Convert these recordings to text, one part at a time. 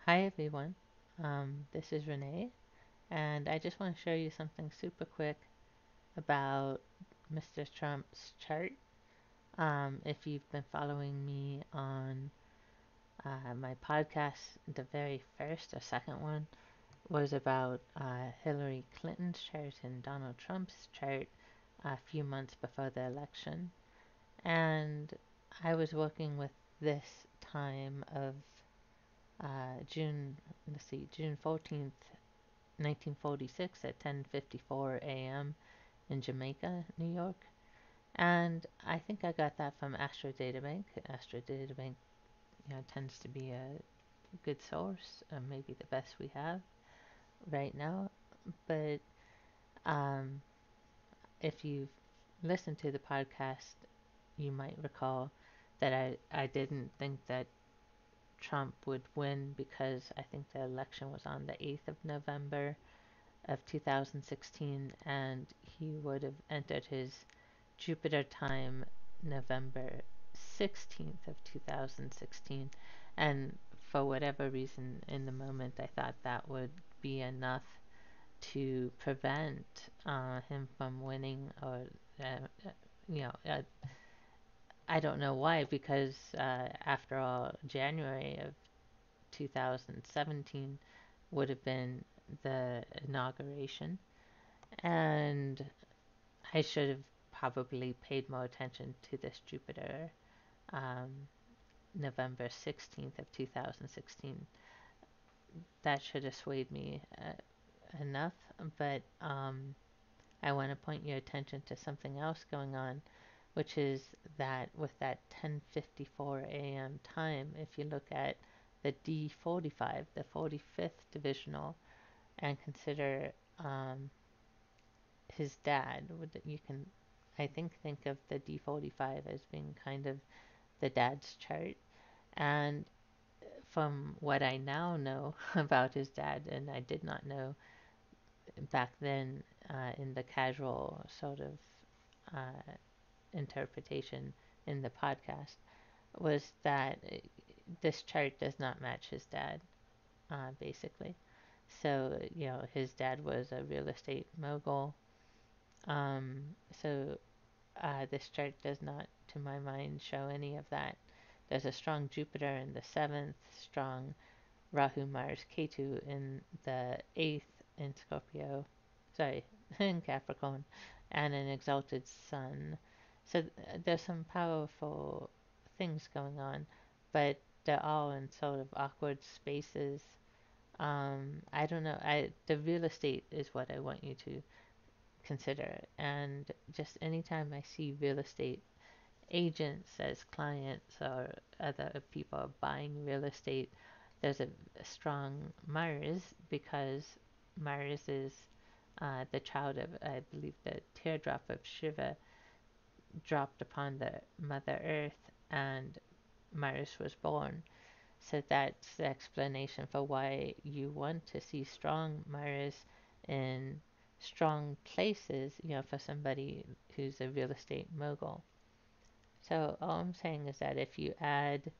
Hi everyone, this is Renee, and I just want to show you something super quick about Mr. Trump's chart. If you've been following me on my podcast, the very first or second one was about Hillary Clinton's chart and Donald Trump's chart a few months before the election. And I was working with this time of June 14th, 1946 at 10:54 a.m. in Jamaica, New York. And I think I got that from Astro Databank. Astro Databank, tends to be a good source, maybe the best we have right now. But um, if you've listened to the podcast, you might recall that I didn't think that Trump would win because I think the election was on the 8th of November of 2016, and he would have entered his Jupiter time November 16th of 2016. And for whatever reason, in the moment, I thought that would be enough to prevent him from winning, or uh, uh, you know, uh, I don't know why, because after all, January of 2017 would have been the inauguration, and I should have probably paid more attention to this Jupiter um, November 16th of 2016. That should have swayed me enough, but I want to point your attention to something else going on, which is that with that 10:54 a.m. time, if you look at the D45, the 45th divisional, and consider his dad, you can, I think of the D45 as being kind of the dad's chart. And from what I now know about his dad, and I did not know back then in the casual sort of uh, interpretation in the podcast, was that this chart does not match his dad, basically. So, his dad was a real estate mogul. Um, so this chart does not, to my mind, show any of that. There's a strong Jupiter in the seventh, strong Rahu, Mars, Ketu in the eighth in Scorpio, sorry, in Capricorn, and an exalted Sun. So there's some powerful things going on, but they're all in sort of awkward spaces. I don't know. The real estate is what I want you to consider, and just anytime I see real estate agents as clients or other people buying real estate, there's a strong Mars, because Mars is the child of, I believe, the teardrop of Shiva dropped upon the Mother Earth, and Mars was born. So that's the explanation for why you want to see strong Mars in strong places, for somebody who's a real estate mogul. So all I'm saying is that if you add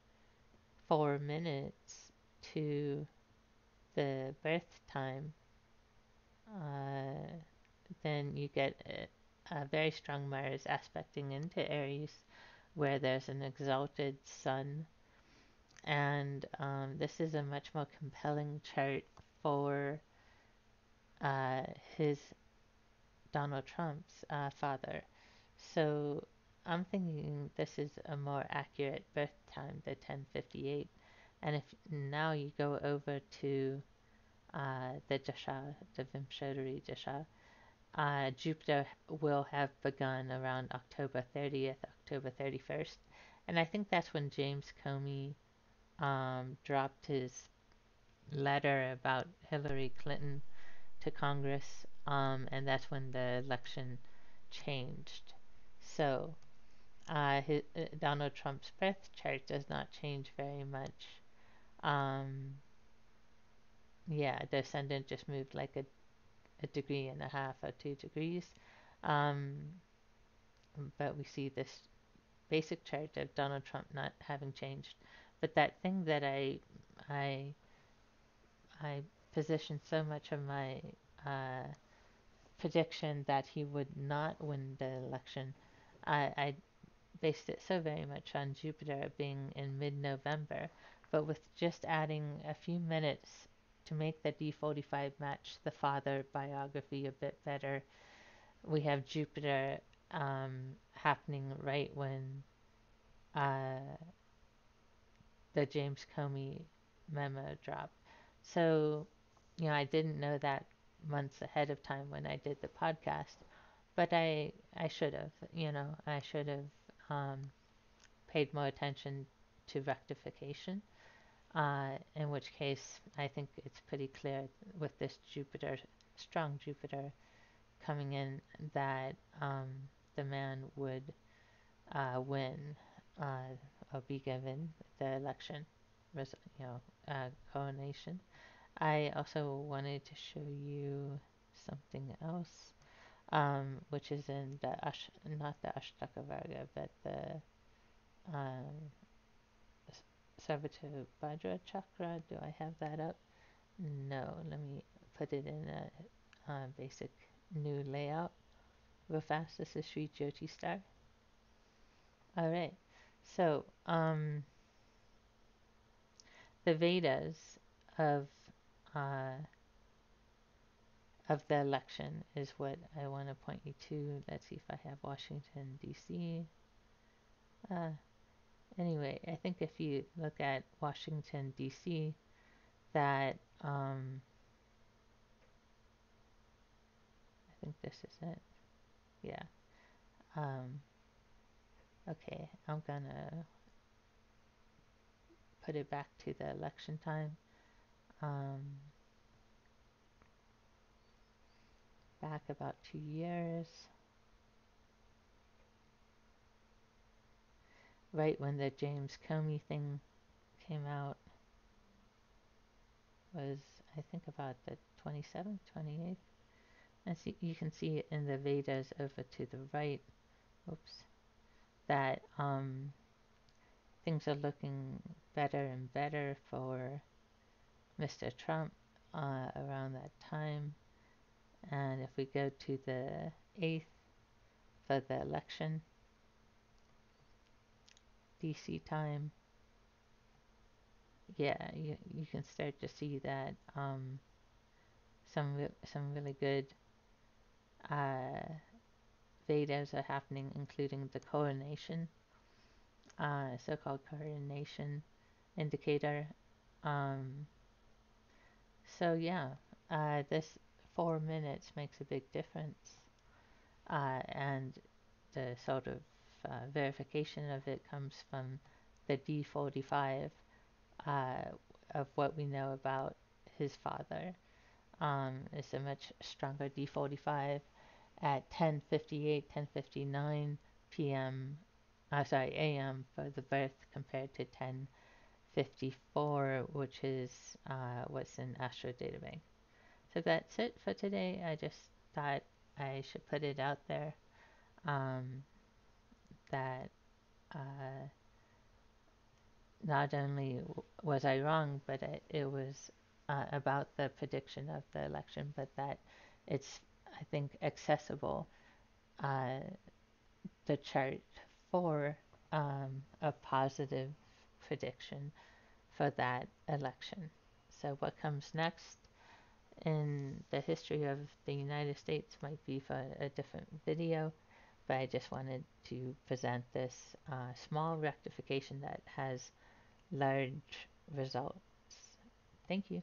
4 minutes to the birth time, uh, then you get a very strong Mars aspecting into Aries, where there's an exalted Sun. And this is a much more compelling chart for uh, his Donald Trump's father. So I'm thinking this is a more accurate birth time, the 10:58. And if now you go over to the Dasha, the Vimshodari Dasha, Jupiter will have begun around October 30th, October 31st. And I think that's when James Comey dropped his letter about Hillary Clinton to Congress, and that's when the election changed. So Donald Trump's birth chart does not change very much. Um, yeah, the ascendant just moved like a degree and a half or 2 degrees. Um, but we see this basic chart of Donald Trump not having changed. But that thing that I I positioned so much of my uh, prediction that he would not win the election. I based it so very much on Jupiter being in mid-November, but with just adding a few minutes to make the D45 match the father biography a bit better, we have Jupiter happening right when uh, the James Comey memo dropped. So, I didn't know that months ahead of time when I did the podcast, but I should have, I should have paid more attention to rectification. In which case, I think it's pretty clear with this Jupiter, strong Jupiter coming in, that the man would win or be given the election, you know, coronation. I also wanted to show you something else, which is in the not the Ashtaka Varga, but the um, Sarvata Chakra. Do I have that up? No. Let me put it in a basic new layout real fast. This is Sri Jyoti Star. All right. So, the Vedas of uh, of the election is what I want to point you to. Let's see if I have Washington D.C. Uh, anyway, I think if you look at Washington D.C., that I think this is it. Yeah. Um, okay, I'm gonna put it back to the election time. Um, back about 2 years, right when the James Comey thing came out, was I think about the 27th, 28th. And see, you can see it in the Vedas over to the right. Oops, that things are looking better and better for Mr. Trump around that time. And if we go to the 8th for the election, DC time, yeah, you can start to see that some really good uh, Vedas are happening, including the coronation, so-called coronation indicator. Um, so yeah, this 4 minutes makes a big difference, and the sort of verification of it comes from the D45 uh, of what we know about his father. It's a much stronger D45 at 10:58, 10:59 p.m. Sorry, a.m. for the birth compared to 10:54, which is what's in Astro Databank. So that's it for today. I just thought I should put it out there, um, that uh, not only was I wrong, but it was about the prediction of the election, but that it's, I think, accessible, uh, the chart for a positive prediction for that election. So, what comes next in the history of the United States might be for a different video, but I just wanted to present this small rectification that has large results. Thank you.